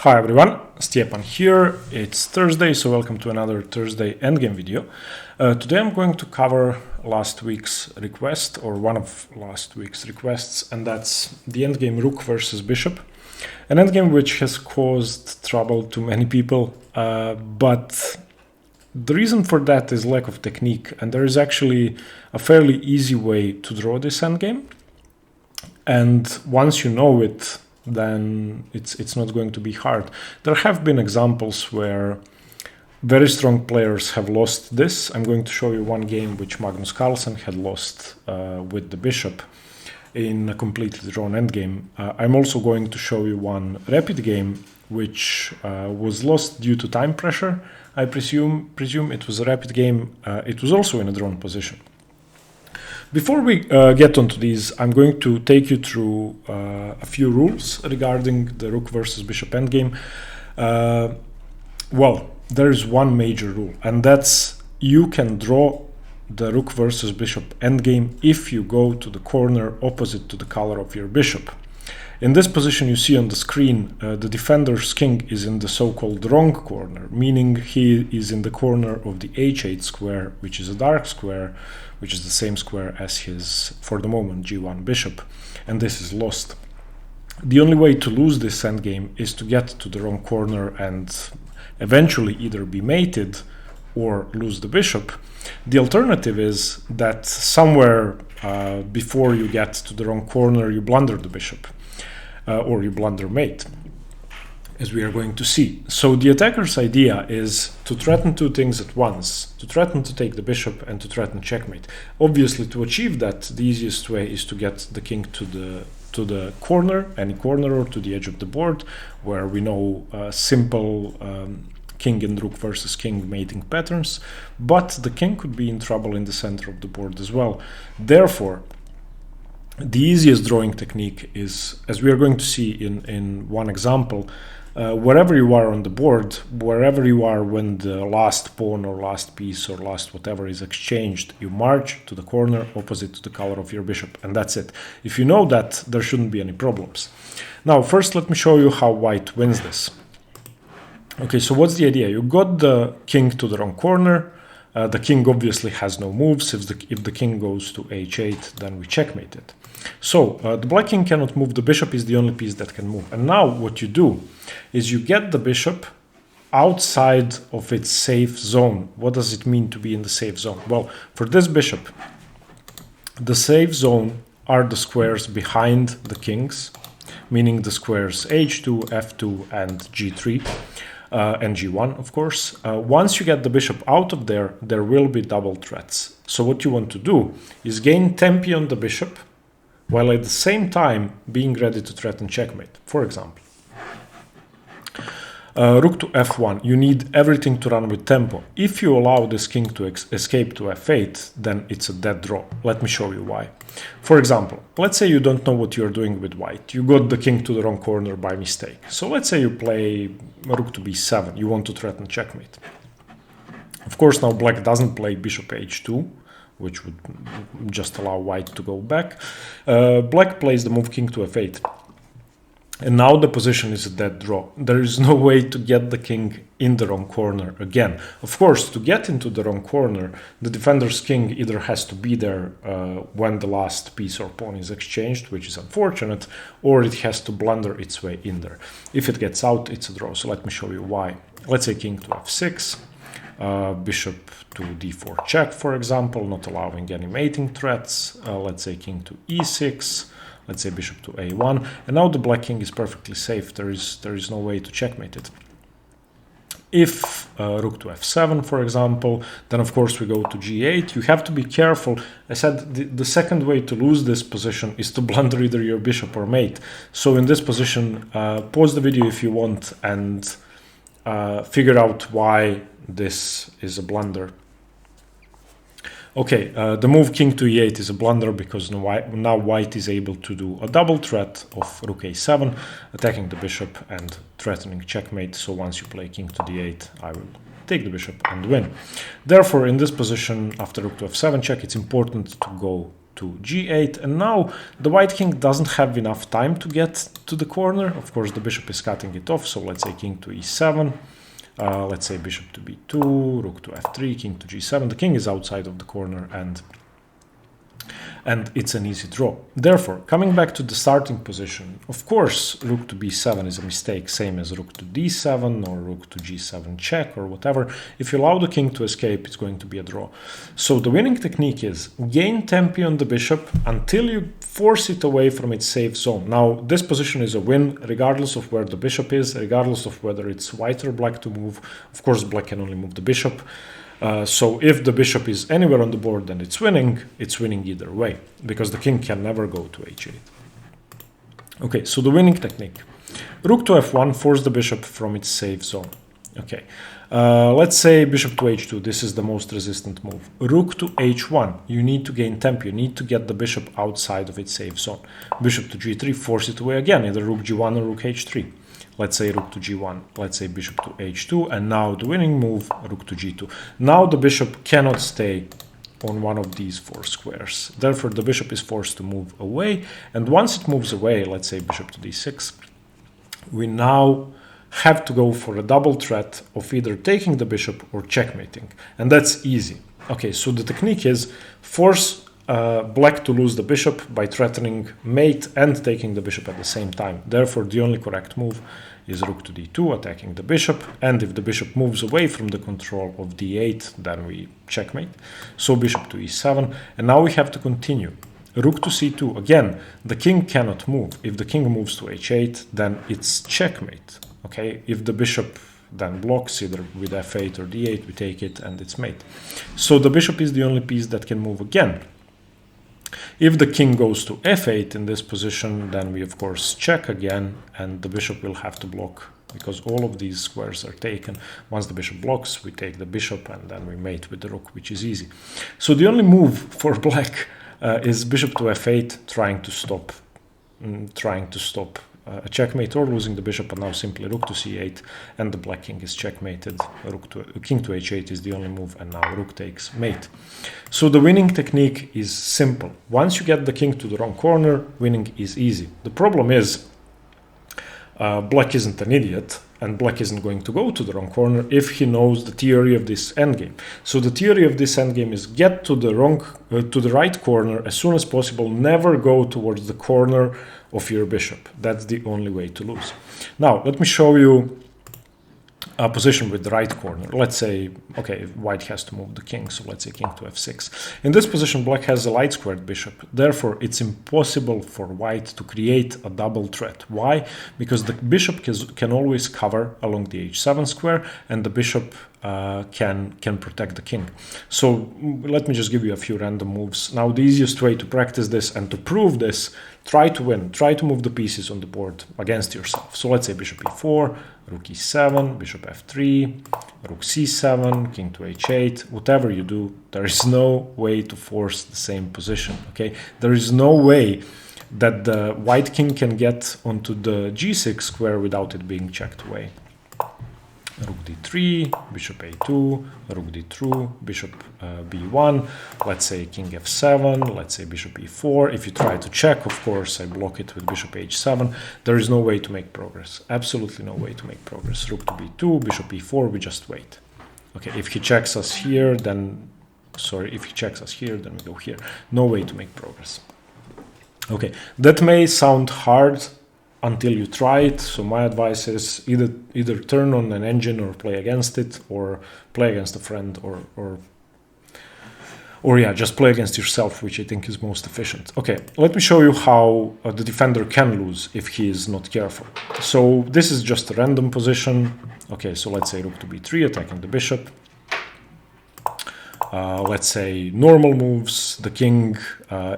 Hi everyone, Stepan here. It's Thursday, so welcome to another Thursday endgame video. Today I'm going to cover last week's request, or one of last week's requests, and that's the endgame Rook versus Bishop. An endgame which has caused trouble to many people, but the reason for that is lack of technique, and there is actually a fairly easy way to draw this endgame. And once you know it, then it's not going to be hard. There have been examples where very strong players have lost this. I'm going to show you one game which Magnus Carlsen had lost with the bishop in a completely drawn endgame. I'm also going to show you one rapid game which was lost due to time pressure. I presume it was a rapid game. It was also in a drawn position. Before we get onto these, I'm going to take you through a few rules regarding the Rook versus Bishop endgame. Well, there is one major rule, and that's you can draw the Rook versus Bishop endgame if you go to the corner opposite to the color of your bishop. In this position you see on the screen, the defender's king is in the so-called wrong corner, meaning he is in the corner of the h8 square, which is a dark square, which is the same square as his, for the moment, g1 bishop, and this is lost. The only way to lose this endgame is to get to the wrong corner and eventually either be mated or lose the bishop. The alternative is that somewhere before you get to the wrong corner you blunder the bishop. Or you blunder mate, as we are going to see. So the attacker's idea is to threaten two things at once, to threaten to take the bishop and to threaten checkmate. Obviously, to achieve that, the easiest way is to get the king to the corner, any corner, or to the edge of the board, where we know simple king and rook versus king mating patterns, but the king could be in trouble in the center of the board as well. Therefore, the easiest drawing technique is, as we are going to see in one example, wherever you are on the board, wherever you are when the last pawn or last piece or last whatever is exchanged, you march to the corner opposite to the color of your bishop, and that's it. If you know that, there shouldn't be any problems. Now, first let me show you how white wins this. Okay, so what's the idea? You got the king to the wrong corner. The king obviously has no moves. If the king goes to h8, then we checkmate it. So the black king cannot move. The bishop is the only piece that can move. And now what you do is you get the bishop outside of its safe zone. What does it mean to be in the safe zone? Well, for this bishop, the safe zone are the squares behind the kings, meaning the squares h2, f2, and g3. And g1, of course. Once you get the bishop out of there, there will be double threats. So what you want to do is gain tempi on the bishop, while at the same time being ready to threaten checkmate. For example, rook to f1, you need everything to run with tempo. If you allow this king to escape to f8, then it's a dead draw. Let me show you why. For example, let's say you don't know what you're doing with white. You got the king to the wrong corner by mistake. So let's say you play rook to b7. You want to threaten checkmate. Of course, now black doesn't play bishop h2, which would just allow white to go back. Black plays the move king to f8. And now the position is a dead draw. There is no way to get the king in the wrong corner again. Of course, to get into the wrong corner, the defender's king either has to be there when the last piece or pawn is exchanged, which is unfortunate, or it has to blunder its way in there. If it gets out, it's a draw. So let me show you why. Let's say king to f6, bishop to d4 check, for example, not allowing any mating threats. Let's say king to e6. Let's say bishop to a1, and now the black king is perfectly safe. There is no way to checkmate it. If rook to f7, for example, then of course we go to g8. You have to be careful. I said the second way to lose this position is to blunder either your bishop or mate. So in this position, pause the video if you want and figure out why this is a blunder. Okay, the move king to e8 is a blunder because now white is able to do a double threat of rook a7, attacking the bishop and threatening checkmate. So once you play king to d8, I will take the bishop and win. Therefore, in this position, after rook to f7 check, it's important to go to g8, and now the white king doesn't have enough time to get to the corner. Of course, the bishop is cutting it off, so let's say king to e7, let's say bishop to b2, rook to f3, king to g7. The king is outside of the corner, and it's an easy draw. Therefore, coming back to the starting position, of course, rook to b7 is a mistake, same as rook to d7 or rook to g7 check or whatever. If you allow the king to escape, it's going to be a draw. So the winning technique is gain tempi on the bishop until you force it away from its safe zone. Now, this position is a win regardless of where the bishop is, regardless of whether it's white or black to move. Of course, black can only move the bishop. So if the bishop is anywhere on the board, then it's winning either way, because the king can never go to h8. Okay, so the winning technique. Rook to f1, force the bishop from its safe zone. Okay, let's say bishop to h2, this is the most resistant move. Rook to h1, you need to gain tempo, you need to get the bishop outside of its safe zone. Bishop to g3, force it away again, either rook g1 or rook h3. Let's say rook to g1, let's say bishop to h2, and now the winning move, rook to g2. Now the bishop cannot stay on one of these four squares. Therefore, the bishop is forced to move away, and once it moves away, let's say bishop to d6, we now have to go for a double threat of either taking the bishop or checkmating, and that's easy. Okay, so the technique is force black to lose the bishop by threatening mate and taking the bishop at the same time. Therefore, the only correct move is rook to d2, attacking the bishop, and if the bishop moves away from the control of d8, then we checkmate. So bishop to e7, and now we have to continue. Rook to c2, again, the king cannot move. If the king moves to h8, then it's checkmate. Okay, if the bishop then blocks either with f8 or d8, we take it and it's mate. So the bishop is the only piece that can move again. If the king goes to f8 in this position, then we of course check again, and the bishop will have to block because all of these squares are taken. Once the bishop blocks, we take the bishop and then we mate with the rook, which is easy. So the only move for black is bishop to f8, trying to stop a checkmate or losing the bishop, and now simply rook to c8, and the black king is checkmated. King to h8 is the only move, and now rook takes mate. So the winning technique is simple. Once you get the king to the wrong corner, winning is easy. The problem is black isn't an idiot, and black isn't going to go to the wrong corner if he knows the theory of this endgame. So the theory of this endgame is get to the right corner as soon as possible. Never go towards the corner of your bishop. That's the only way to lose. Now let me show you a position with the right corner. Let's say, okay, white has to move the king, so let's say king to f6. In this position, black has a light squared bishop. Therefore, it's impossible for white to create a double threat. Why? Because the bishop can always cover along the h7 square, and the bishop can protect the king. So let me just give you a few random moves. Now, the easiest way to practice this and to prove this, try to win. Try to move the pieces on the board against yourself. So let's say bishop e4, rook e7, bishop f3, rook c7, king to h8. Whatever you do, there is no way to force the same position. Okay, there is no way that the white king can get onto the g6 square without it being checked away. Rook d3, bishop a2, rook d2, bishop b1, let's say king f7, let's say bishop e4. If you try to check, of course, I block it with bishop h7. There is no way to make progress. Absolutely no way to make progress. Rook to b2, bishop e4, we just wait. Okay, if he checks us here, then, if he checks us here, then we go here. No way to make progress. Okay, that may sound hard until you try it. So my advice is either turn on an engine or play against it, or play against a friend, or yeah, just play against yourself, which I think is most efficient. Okay, let me show you how the defender can lose if he is not careful. So this is just a random position. Okay, so let's say rook to b3, attacking the bishop. Let's say normal moves, the king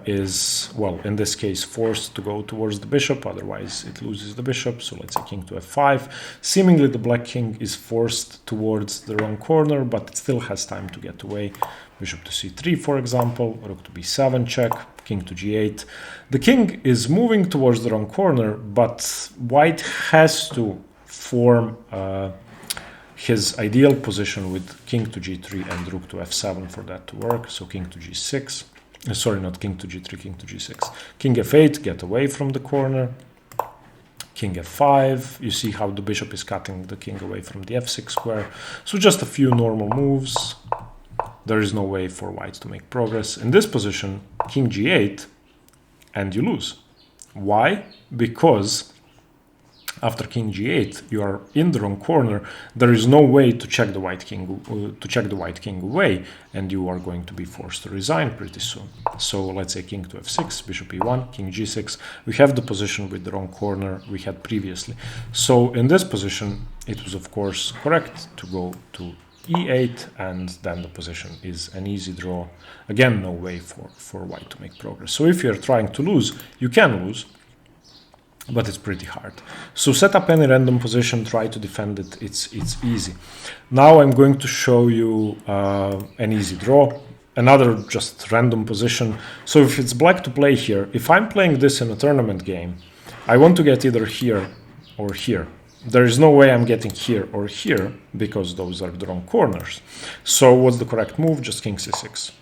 is, well, in this case, forced to go towards the bishop, otherwise it loses the bishop. So let's say king to f5. Seemingly the black king is forced towards the wrong corner, but it still has time to get away. Bishop to c3, for example, rook to b7 check, king to g8. The king is moving towards the wrong corner, but white has to form his ideal position with king to g3 and rook to f7 for that to work. So king to g6, Sorry, not king to g3, king to g6. King f8, get away from the corner. King f5, you see how the bishop is cutting the king away from the f6 square. So just a few normal moves. There is no way for white to make progress. In this position, king g8, and you lose. Why? Because after king g8, you are in the wrong corner. There is no way to check the white king away, and you are going to be forced to resign pretty soon. So let's say king to f6, bishop e1, king g6. We have the position with the wrong corner we had previously. So in this position, it was of course correct to go to e8, and then the position is an easy draw. Again, no way for white to make progress. So if you're trying to lose, you can lose, but it's pretty hard. So set up any random position, try to defend it, it's easy. Now I'm going to show you an easy draw, another just random position. So if it's black to play here, if I'm playing this in a tournament game, I want to get either here or here. There is no way I'm getting here or here, because those are the wrong corners. So what's the correct move? Just king c6.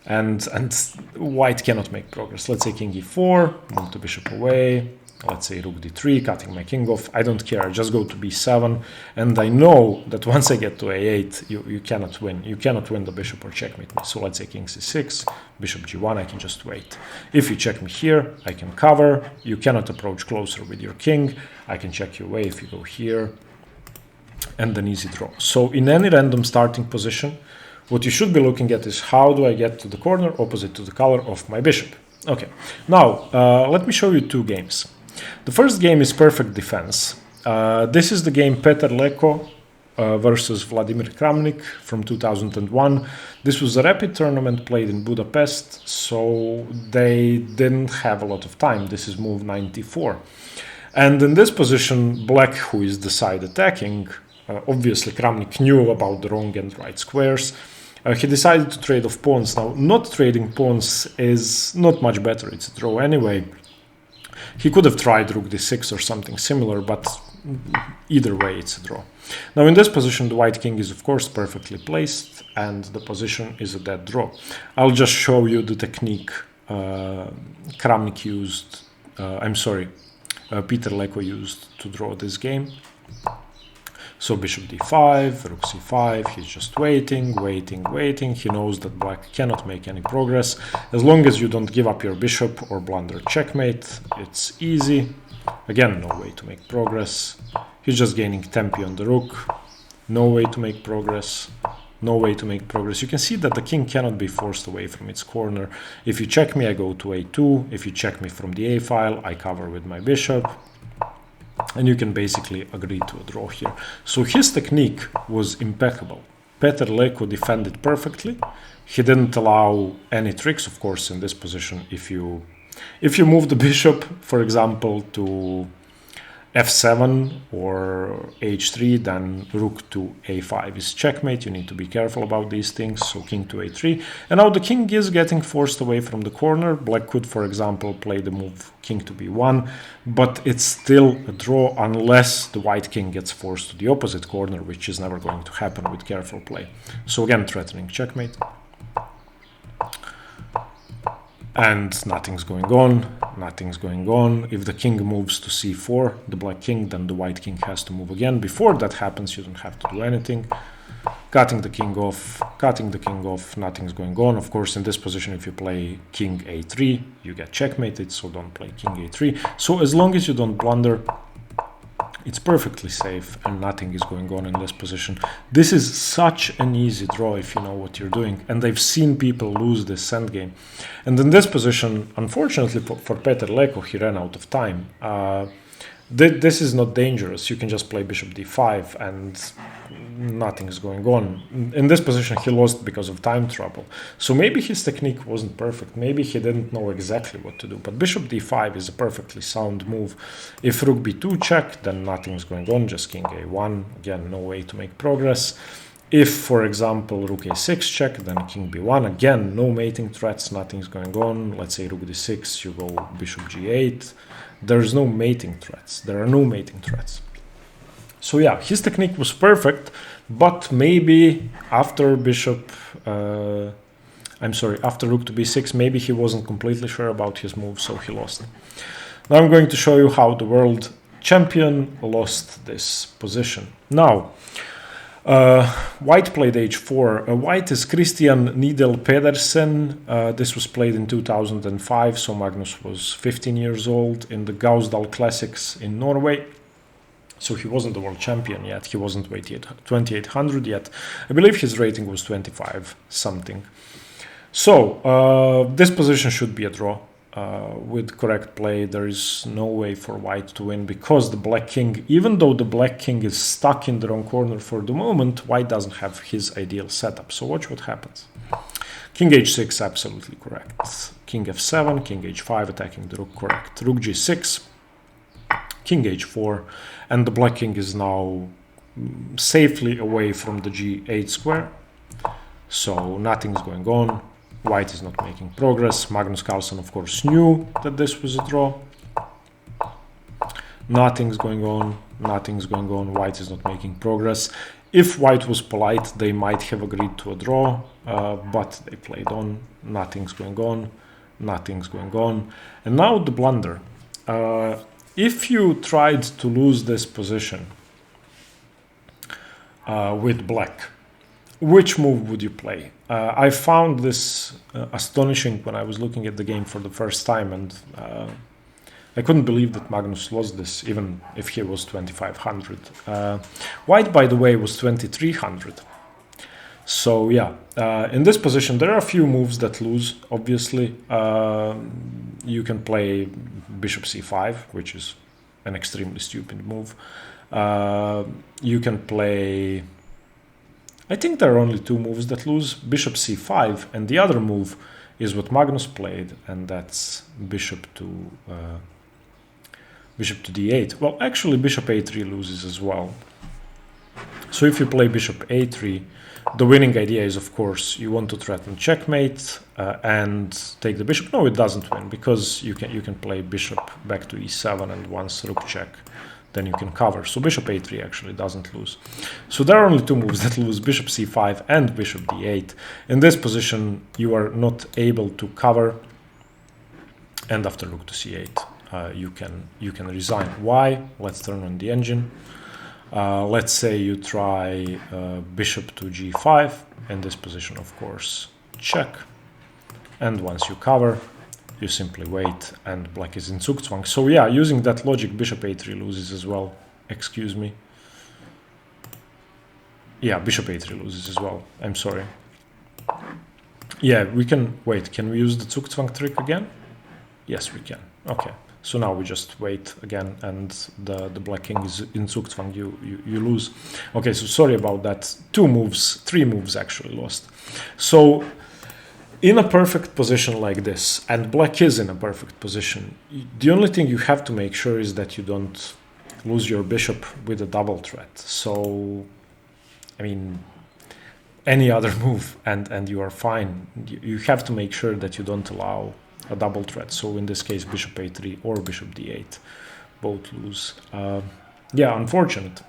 And white cannot make progress. Let's say king e4, move the bishop away. Let's say rook d3, cutting my king off. I don't care, I just go to b7. And I know that once I get to a8, you cannot win. You cannot win the bishop or checkmate me. So let's say king c6, bishop g1, I can just wait. If you check me here, I can cover. You cannot approach closer with your king. I can check you away if you go here. And an easy draw. So in any random starting position, what you should be looking at is how do I get to the corner opposite to the color of my bishop. Okay, now let me show you two games. The first game is perfect defense. This is the game Petr Leko versus Vladimir Kramnik from 2001. This was a rapid tournament played in Budapest, so they didn't have a lot of time. This is move 94. And in this position, black, who is the side attacking, obviously Kramnik knew about the wrong and right squares. He decided to trade off pawns. Now, not trading pawns is not much better. It's a draw anyway. He could have tried rook d6 or something similar, but either way, it's a draw. Now, in this position, the white king is, of course, perfectly placed, and the position is a dead draw. I'll just show you the technique Kramnik used, Petr Leko used to draw this game. So bishop d5, rook c5, he's just waiting. He knows that black cannot make any progress. As long as you don't give up your bishop or blunder checkmate, it's easy. Again, no way to make progress. He's just gaining tempi on the rook. No way to make progress. You can see that the king cannot be forced away from its corner. If you check me, I go to a2. If you check me from the a file, I cover with my bishop. And you can basically agree to a draw here. So his technique was impeccable. Petr Leko defended perfectly. He didn't allow any tricks, of course, in this position. If you move the bishop, for example, to f7 or h3, then rook to a5 is checkmate. You need to be careful about these things. So king to a3. And now the king is getting forced away from the corner. Black could, for example, play the move king to b1, but it's still a draw unless the white king gets forced to the opposite corner, which is never going to happen with careful play. So again, threatening checkmate. And nothing's going on. If the king moves to c4, the black king, then the white king has to move again. Before that happens, you don't have to do anything. Cutting the king off, nothing's going on. Of course, in this position, if you play king a3, you get checkmated, so don't play king a3. So as long as you don't blunder, it's perfectly safe and nothing is going on in this position. This is such an easy draw if you know what you're doing. And I've seen people lose this endgame. And in this position, unfortunately for Petr Leko, he ran out of time. This is not dangerous. You can just play bishop d5 and nothing is going on. In this position, he lost because of time trouble. So maybe his technique wasn't perfect. Maybe he didn't know exactly what to do. But bishop d5 is a perfectly sound move. If rook b2 check, then nothing's going on. Just king a1. Again, no way to make progress. If, for example, rook a6 check, then king b1. Again, no mating threats. Nothing's going on. Let's say rook d6, you go bishop g8. There's no mating threats. There are no mating threats. So yeah, his technique was perfect, but maybe after bishop I'm sorry, after rook to b6, maybe he wasn't completely sure about his move, so he lost. Now I'm going to show you how the world champion lost this position. Now, white played h4. White is Christian Nidel Pedersen. This was played in 2005, so Magnus was 15 years old in the Gausdal Classics in Norway. So he wasn't the world champion yet. He wasn't 2800 yet. I believe his rating was 25 something. So this position should be a draw. With correct play, there is no way for white to win because the black king, even though the black king is stuck in the wrong corner for the moment, white doesn't have his ideal setup. So watch what happens. King h6, absolutely correct. King f7, king h5, attacking the rook, correct. Rook g6, king h4, and the black king is now safely away from the g8 square. So nothing's going on. White is not making progress. Magnus Carlsen, of course, knew that this was a draw. Nothing's going on. Nothing's going on. White is not making progress. If white was polite, they might have agreed to a draw, but they played on. Nothing's going on. Nothing's going on. And now the blunder. If you tried to lose this position with black, which move would you play? I found this astonishing when I was looking at the game for the first time, and I couldn't believe that Magnus lost this, even if he was 2500. White, by the way, was 2300. So yeah, in this position, there are a few moves that lose, obviously. You can play bishop c5, which is an extremely stupid move. You can play... I think there are only two moves that lose, bishop c5, and the other move is what Magnus played, and that's bishop to d8. Well, actually, bishop a3 loses as well. So if you play bishop a3, the winning idea is, of course, you want to threaten checkmate and take the bishop. No, it doesn't win, because you can play bishop back to e7, and once rook check, then you can cover. So bishop a3 actually doesn't lose. So there are only two moves that lose, bishop c5 and bishop d8. In this position, you are not able to cover, and after rook to c8, you can resign. Why? Let's turn on the engine. Let's say you try bishop to g5. In this position, of course, check. And once you cover, you simply wait, and black is in Zugzwang. So yeah, using that logic, bishop a3 loses as well. Excuse me. Yeah, bishop a3 loses as well. I'm sorry. Yeah, we can wait. Can we use the Zugzwang trick again? Yes, we can. Okay. So now we just wait again, and the black king is in Zugzwang. You lose. Okay, so sorry about that. Three moves actually lost. So in a perfect position like this, and black is in a perfect position, the only thing you have to make sure is that you don't lose your bishop with a double threat. So, I mean, any other move and you are fine. You have to make sure that you don't allow a double threat. So in this case, bishop a3 or bishop d8, both lose. Yeah, unfortunate.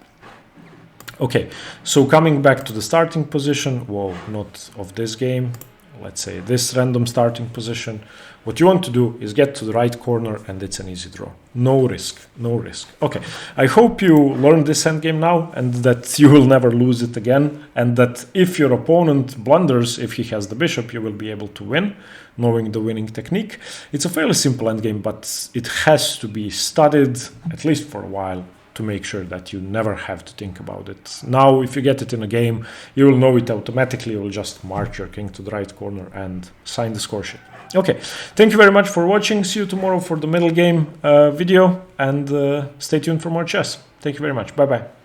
Okay, so coming back to the starting position, well, not of this game, let's say this random starting position, what you want to do is get to the right corner, and it's an easy draw. No risk, no risk. Okay, I hope you learned this endgame now, and that you will never lose it again, and that if your opponent blunders, if he has the bishop, you will be able to win, knowing the winning technique. It's a fairly simple endgame, but it has to be studied, at least for a while, to make sure that you never have to think about it. Now, if you get it in a game, you will know it automatically. You will just march your king to the right corner and sign the score sheet. Okay, thank you very much for watching. See you tomorrow for the middle game video, and stay tuned for more chess. Thank you very much. Bye-bye.